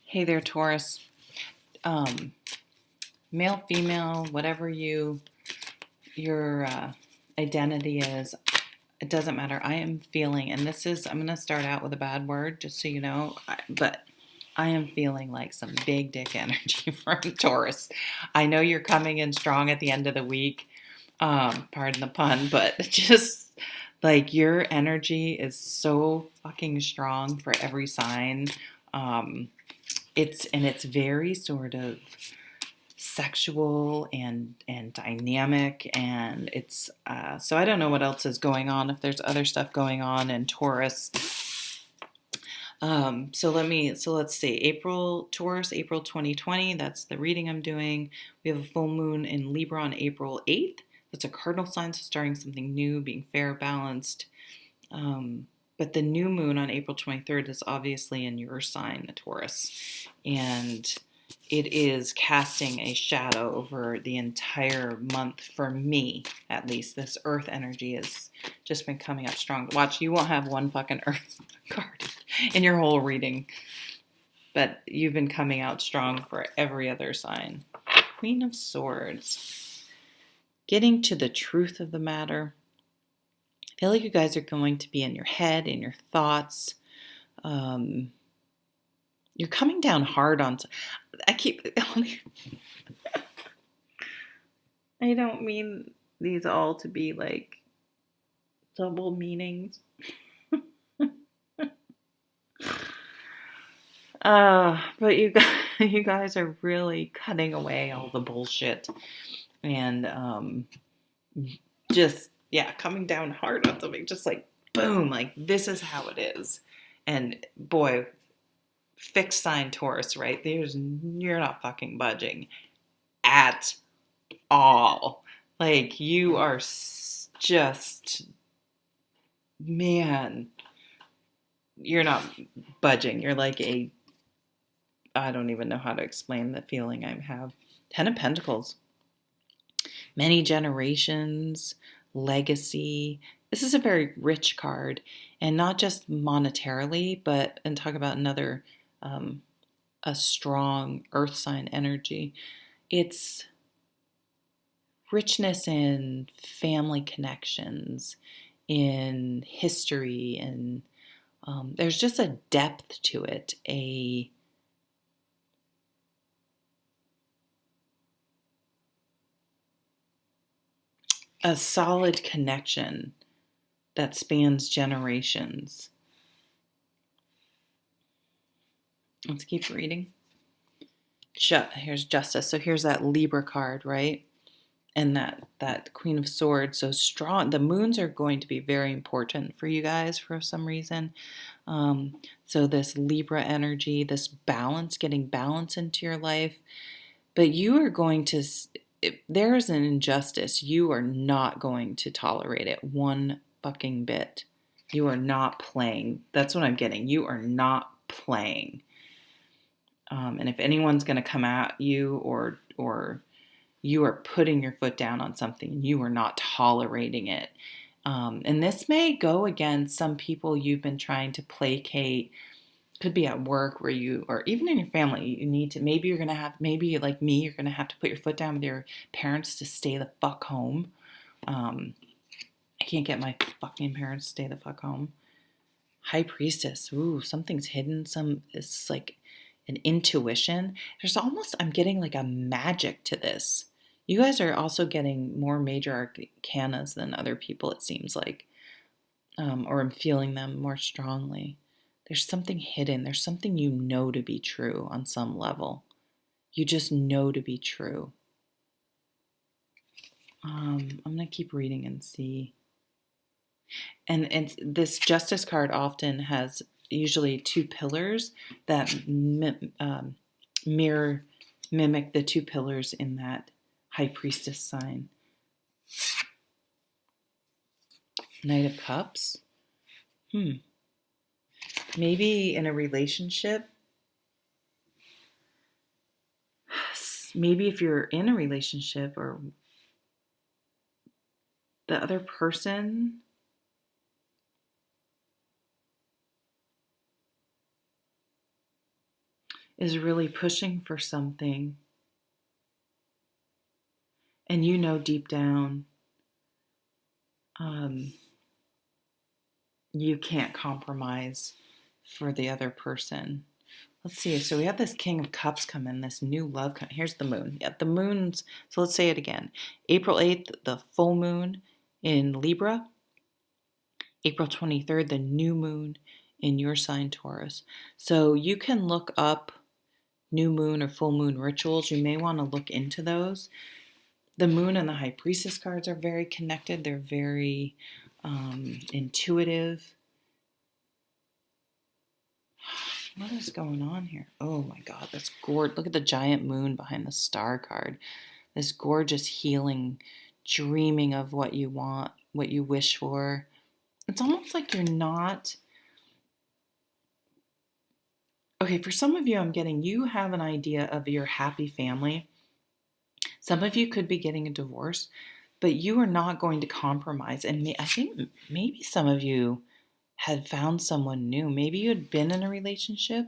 Hey there, Taurus. Male, female, whatever your identity is, it doesn't matter. I am feeling, and I'm going to start out with a bad word, just so you know, but I am feeling like some big dick energy from Taurus. I know you're coming in strong at the end of the week. Pardon the pun, but just like your energy is so fucking strong for every sign. It's very sort of sexual and dynamic, and it's so I don't know what else is going on, if there's other stuff going on in Taurus. So let's see. Taurus, April 2020, that's the reading I'm doing. We have a full moon in Libra on April 8th. That's a cardinal sign, so starting something new, being fair, balanced. But the new moon on April 23rd is obviously in your sign, the Taurus. And it is casting a shadow over the entire month for me, at least. This earth energy has just been coming up strong. Watch, you won't have one fucking earth card in your whole reading, but you've been coming out strong for every other sign. Queen of Swords. Getting to the truth of the matter. I feel like you guys are going to be in your head, in your thoughts. You're coming down hard on... I don't mean these all to be like double meanings. But you guys are really cutting away all the bullshit and just coming down hard on something, just like boom, like this is how it is. And boy, fixed sign Taurus, right? You're not fucking budging at all. Like you are just, man, you're not budging. You're like I don't even know how to explain the feeling I have. 10 of Pentacles. Many generations, legacy. This is a very rich card, and not just monetarily, and talk about another, a strong earth sign energy. It's richness in family connections, in history, and there's just a depth to it, a solid connection that spans generations. Let's keep reading. Here's Justice. So here's that Libra card, right? And that Queen of Swords, so strong. The moons are going to be very important for you guys for some reason. So this Libra energy, this balance, getting balance into your life. But you are going to... If there is an injustice, you are not going to tolerate it one fucking bit. You are not playing. That's what I'm getting. You are not playing. And if anyone's going to come at you or you are putting your foot down on something, you are not tolerating it. And this may go against some people you've been trying to placate. Could be at work where or even in your family, you need to, maybe like me, you're going to have to put your foot down with your parents to stay the fuck home. I can't get my fucking parents to stay the fuck home. High Priestess. Ooh, something's hidden. It's like an intuition. I'm getting like a magic to this. You guys are also getting more major arcanas than other people, it seems like. Or I'm feeling them more strongly. There's something hidden. There's something you know to be true on some level. You just know to be true. I'm going to keep reading and see. And this Justice card often has usually two pillars that mimic the two pillars in that High Priestess sign. Knight of Cups. Maybe in a relationship. Maybe if you're in a relationship or the other person . is really pushing for something, and you know deep down you can't compromise for the other person. Let's see. So we have this King of Cups come in, this new love. Here's the moon. Yeah, the moon's. So let's say it again. April 8th, the full moon in Libra. April 23rd, the new moon in your sign, Taurus. So you can look up new moon or full moon rituals. You may want to look into those. The moon and the high priestess cards are very connected. They're very intuitive. What is going on here? Oh my God, that's gorgeous. Look at the giant moon behind the star card. This gorgeous healing, dreaming of what you want, what you wish for. It's almost like you're not. Okay, for some of you, I'm getting you have an idea of your happy family. Some of you could be getting a divorce, but you are not going to compromise. And I think maybe some of you had found someone new. Maybe you had been in a relationship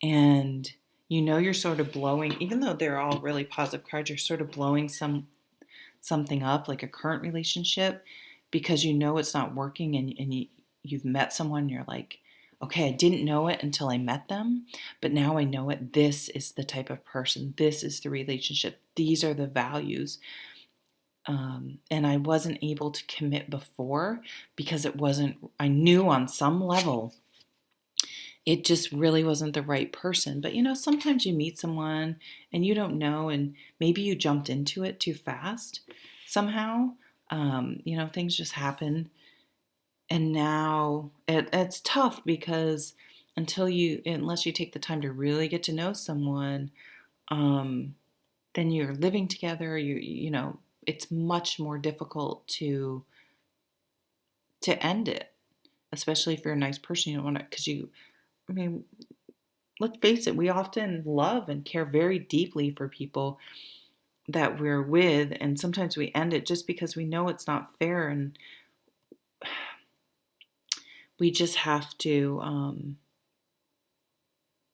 and you know you're sort of blowing, even though they're all really positive cards, you're sort of blowing something up, like a current relationship, because you know it's not working, and you've met someone and you're like, okay, I didn't know it until I met them, but now I know it. This is the type of person. This is the relationship. These are the values. And I wasn't able to commit before because I knew on some level it just really wasn't the right person. But sometimes you meet someone and you don't know, and maybe you jumped into it too fast somehow. Things just happen. And now it's tough because unless you take the time to really get to know someone, then you're living together. It's much more difficult to end it, especially if you're a nice person. You don't want to, because I mean, let's face it, we often love and care very deeply for people that we're with, and sometimes we end it just because we know it's not fair, and we just have to.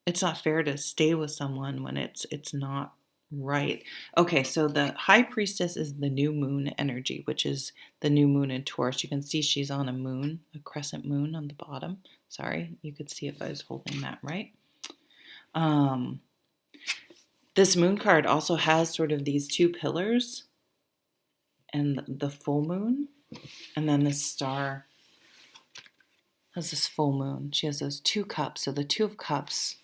It's not fair to stay with someone when it's not right. Okay, so the High Priestess is the new moon energy, which is the new moon in Taurus. You can see she's on a moon, a crescent moon on the bottom. Sorry, you could see if I was holding that right. This moon card also has sort of these two pillars and the full moon, and then this star has this full moon. She has those two cups. So the Two of Cups.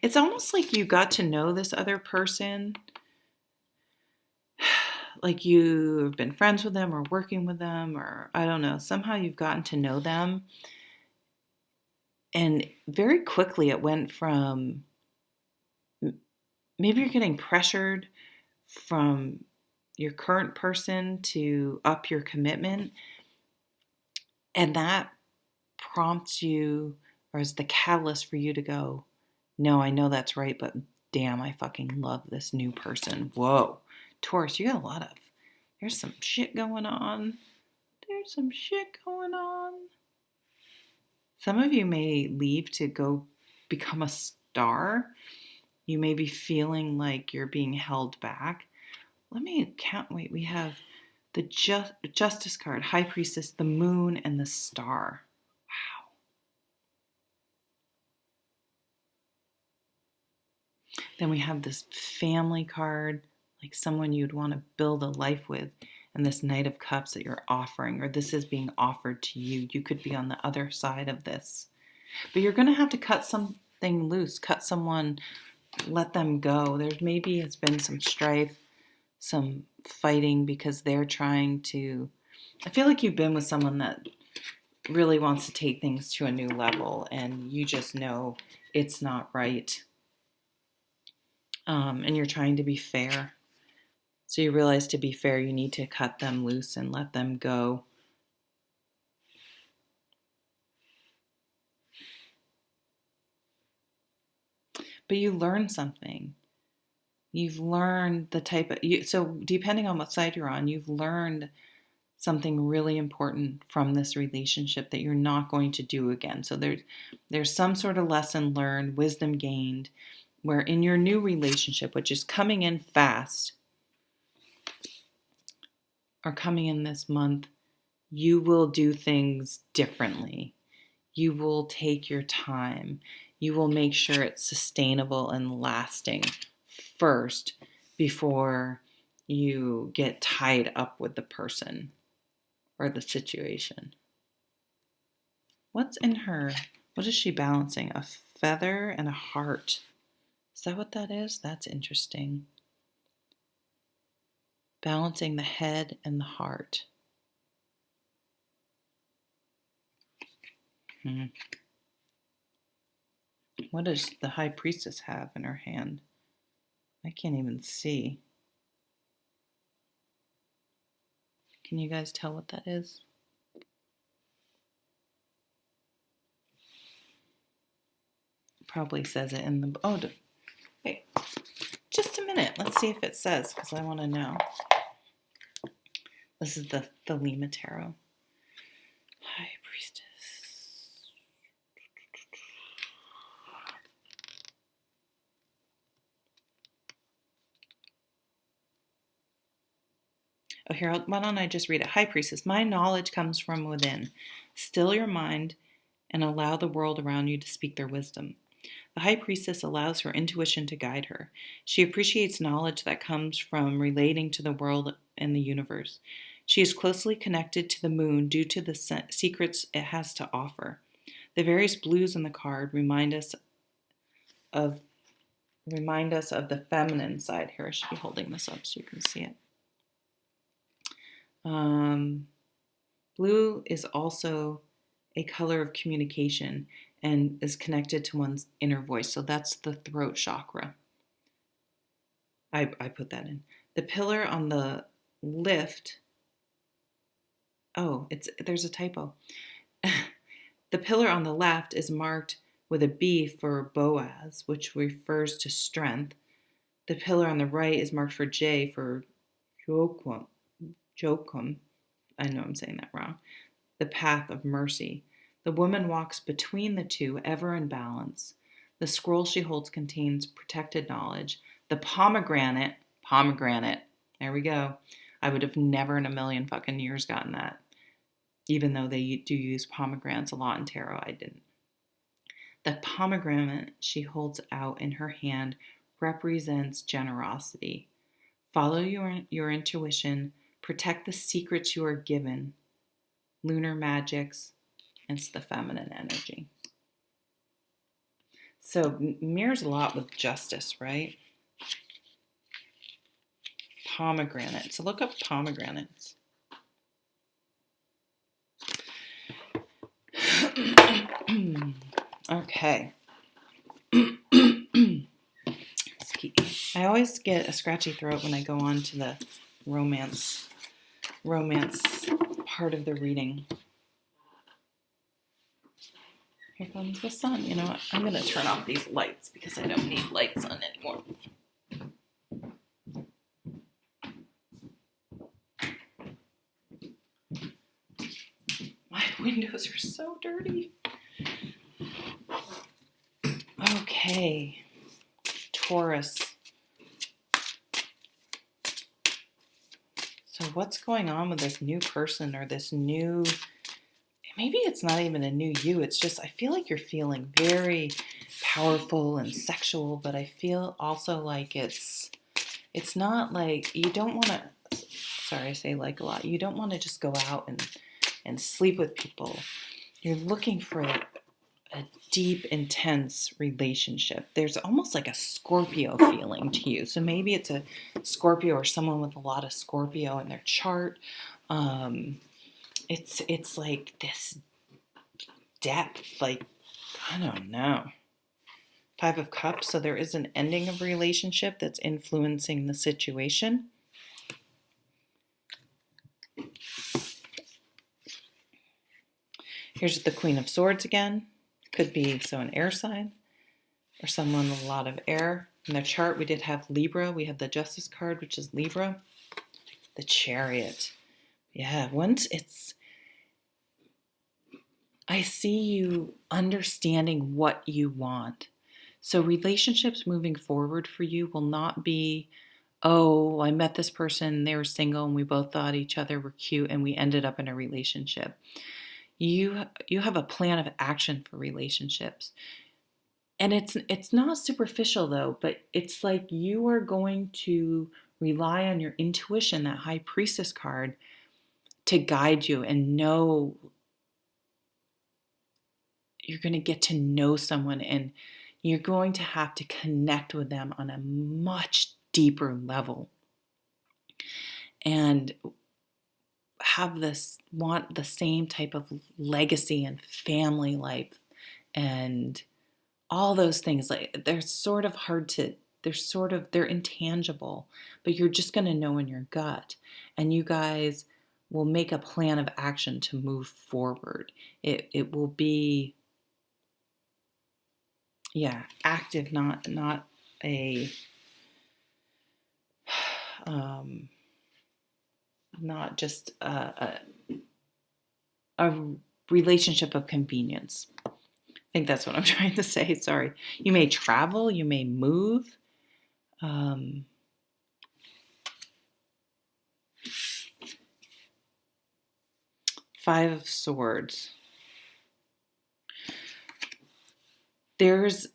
It's almost like you got to know this other person, like you've been friends with them or working with them, or I don't know, somehow you've gotten to know them. And very quickly it went from maybe you're getting pressured from your current person to up your commitment. And that prompts you, or is the catalyst for you to go, no, I know that's right, but damn, I fucking love this new person. Whoa. Taurus, you got there's some shit going on. There's some shit going on. Some of you may leave to go become a star. You may be feeling like you're being held back. Let me count. Wait, we have the Justice card, High Priestess, the moon, and the star. Wow. Then we have this family card, like someone you'd want to build a life with, and this Knight of Cups that you're offering, or this is being offered to you. You could be on the other side of this. But you're going to have to cut something loose, cut someone, let them go. There maybe has been some strife, some fighting because they're trying to. I feel like you've been with someone that really wants to take things to a new level, and you just know it's not right. And you're trying to be fair. So you realize to be fair, you need to cut them loose and let them go. But you learn something. You've learned the type of, so depending on what side you're on, you've learned something really important from this relationship that you're not going to do again. So there's some sort of lesson learned, wisdom gained, where in your new relationship, which is coming in fast or coming in this month, you will do things differently. You will take your time. You will make sure it's sustainable and lasting first before you get tied up with the person or the situation. What's in her? What is she balancing? A feather and a heart. Is that what that is? That's interesting. Balancing the head and the heart. What does the high priestess have in her hand? I can't even see. Can you guys tell what that is? Probably says it in the... Oh, wait. Just a minute. Let's see if it says, because I want to know. This is the Thelema Tarot. High Priestess. Oh, here, why don't I just read it? High Priestess, my knowledge comes from within. Still your mind and allow the world around you to speak their wisdom. The High Priestess allows her intuition to guide her. She appreciates knowledge that comes from relating to the world and the universe. She is closely connected to the moon due to the secrets it has to offer. The various blues in the card remind us of the feminine side. Here, I should be holding this up so you can see it. Blue is also a color of communication and is connected to one's inner voice. So that's the throat chakra. I put that in. The pillar on the left. Oh, there's a typo. The pillar on the left is marked with a B for Boaz, which refers to strength. The pillar on the right is marked for J for Joachim. I know I'm saying that wrong. The path of mercy. The woman walks between the two, ever in balance. The scroll she holds contains protected knowledge. The pomegranate, there we go. I would have never in a million fucking years gotten that. Even though they do use pomegranates a lot in tarot, I didn't. The pomegranate she holds out in her hand represents generosity. Follow your intuition. Protect the secrets you are given. Lunar magics. It's the feminine energy. So mirrors a lot with justice, right? Pomegranate. So look up pomegranates. Okay. I always get a scratchy throat when I go on to the romance part of the reading. Here comes the sun. You know what? I'm going to turn off these lights because I don't need lights on anymore. My windows are so dirty. Okay. Taurus. So what's going on with this new person or this new... Maybe it's not even a new you. It's just, I feel like you're feeling very powerful and sexual, but I feel also like it's not like, you don't want to, sorry, I say like a lot. You don't want to just go out and sleep with people. You're looking for a deep, intense relationship. There's almost like a Scorpio feeling to you. So maybe it's a Scorpio or someone with a lot of Scorpio in their chart. It's like this depth, like, I don't know. Five of Cups, so there is an ending of a relationship that's influencing the situation. Here's the Queen of Swords again. Could be an air sign or someone with a lot of air. In their chart, we did have Libra. We have the Justice card, which is Libra. The Chariot. Yeah, once I see you understanding what you want. So relationships moving forward for you will not be, oh, I met this person, they were single and we both thought each other were cute and we ended up in a relationship. You have a plan of action for relationships. And it's not superficial though, but it's like you are going to rely on your intuition, that high priestess card, to guide you and know you're going to get to know someone, and you're going to have to connect with them on a much deeper level and want the same type of legacy and family life and all those things. Like they're sort of hard to they're intangible, but you're just going to know in your gut, and you guys will make a plan of action to move forward. It will be, yeah, active, not a um, not just a relationship of convenience. I think that's what I'm trying to say. Sorry. You may travel, you may move. Um, Five of Swords. There's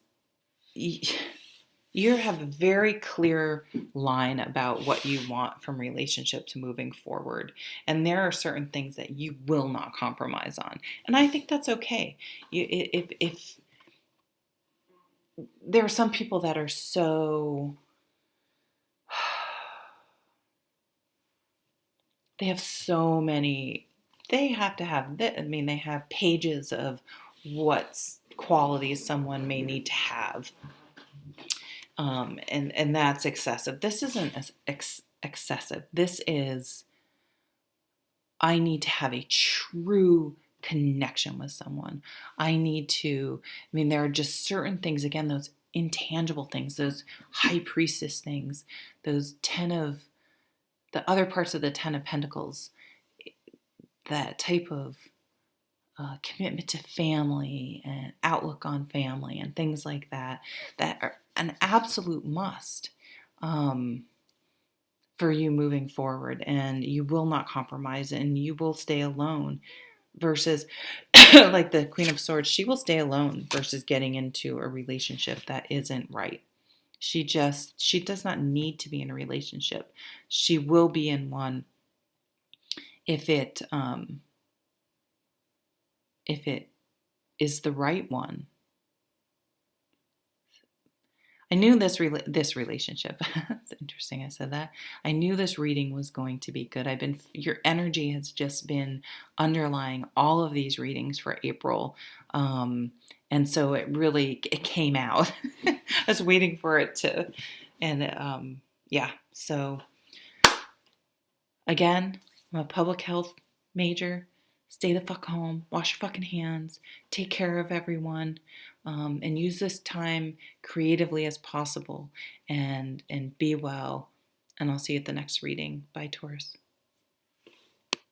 you have a very clear line about what you want from relationships moving forward. And there are certain things that you will not compromise on. And I think that's okay. If there are some people that are so, they have so many, they have to have, I mean, they have pages of what qualities someone may need to have. And that's excessive. This isn't excessive. This is, I need to have a true connection with someone. I need to, I mean, there are just certain things, again, those intangible things, those high priestess things, those the other parts of the 10 of Pentacles, that type of commitment to family and outlook on family and things like that, that are an absolute must. For you moving forward, and you will not compromise and you will stay alone versus like the Queen of Swords, she will stay alone versus getting into a relationship that isn't right. She does not need to be in a relationship. She will be in one if it is the right one. I knew this relationship. It's interesting I said that. I knew this reading was going to be good. Your energy has just been underlying all of these readings for April, and so it came out. I was waiting for it to, and yeah. So again, I'm a public health major. Stay the fuck home. Wash your fucking hands. Take care of everyone. And use this time creatively as possible, and be well. And I'll see you at the next reading. Bye, Taurus.